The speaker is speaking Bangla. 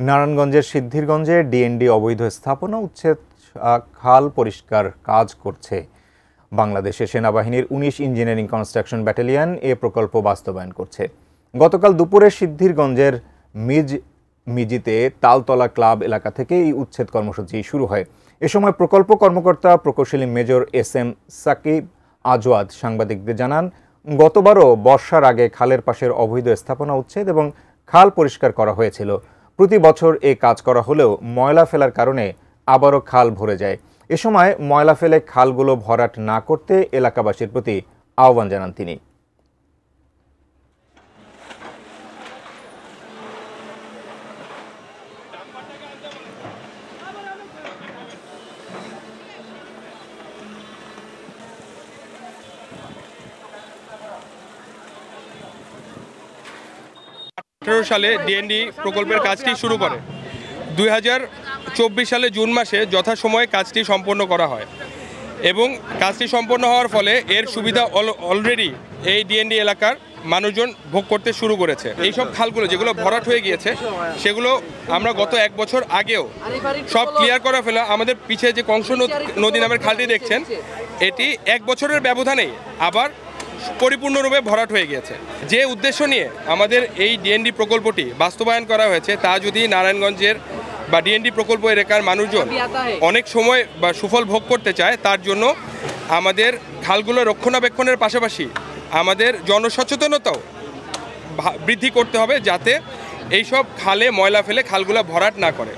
নারায়ণগঞ্জের সিদ্ধিরগঞ্জে ডিএনডি অবৈধ স্থাপনা উচ্ছেদ খাল পরিষ্কার কাজ করছে বাংলাদেশে সেনাবাহিনীর ১৯ ইঞ্জিনিয়ারিং কনস্ট্রাকশন ব্যাটালিয়ন এ প্রকল্প বাস্তবায়ন করছে। গতকাল দুপুরে সিদ্ধিরগঞ্জের মিজিতে তালতলা ক্লাব এলাকা থেকে এই উচ্ছেদ কর্মসূচি শুরু হয়। এ সময় প্রকল্প কর্মকর্তা প্রকৌশলী মেজর এস.এম. সাকিব আজওয়াদ সাংবাদিকদের জানান, গতবারও বর্ষার আগে খালের পাশের অবৈধ স্থাপনা উচ্ছেদ এবং খাল পরিষ্কার করা হয়েছিল। প্রতি বছর এই কাজ করা হলেও ময়লা ফেলার কারণে আবারও খাল ভরে যায়। এ সময় ময়লা ফেলে খালগুলো ভরাট না করতে এলাকাবাসীর প্রতি আহ্বান জানান তিনি। সালে ডিএনডি প্রকল্পের কাজটি শুরু করে 2024 সালে জুন মাসে যথাসময়ে কাজটি সম্পন্ন করা হয় এবং কাজটি সম্পন্ন হওয়ার ফলে এর সুবিধা অলরেডি এই ডিএনডি এলাকার মানুষজন ভোগ করতে শুরু করেছে। এইসব খালগুলো যেগুলো ভরাট হয়ে গিয়েছে সেগুলো আমরা গত 1 বছর আগেও সব ক্লিয়ার করা ফেলা। আমাদের পিছিয়ে যে কংস নদী নামের খালটি দেখছেন, এটি 1 বছরের ব্যবধানেই আবার পরিপূর্ণরূপে ভরাট হয়ে গিয়েছে। যে উদ্দেশ্য নিয়ে আমাদের এই ডিএনডি প্রকল্পটি বাস্তবায়ন করা হয়েছে তা যদি নারায়ণগঞ্জের বা ডিএনডি প্রকল্প এলাকার মানুষজন অনেক সময় বা সুফল ভোগ করতে চায়, তার জন্য আমাদের খালগুলো রক্ষণাবেক্ষণের পাশাপাশি আমাদের জনসচেতনতাও বৃদ্ধি করতে হবে, যাতে এইসব খালে ময়লা ফেলে খালগুলো ভরাট না করে।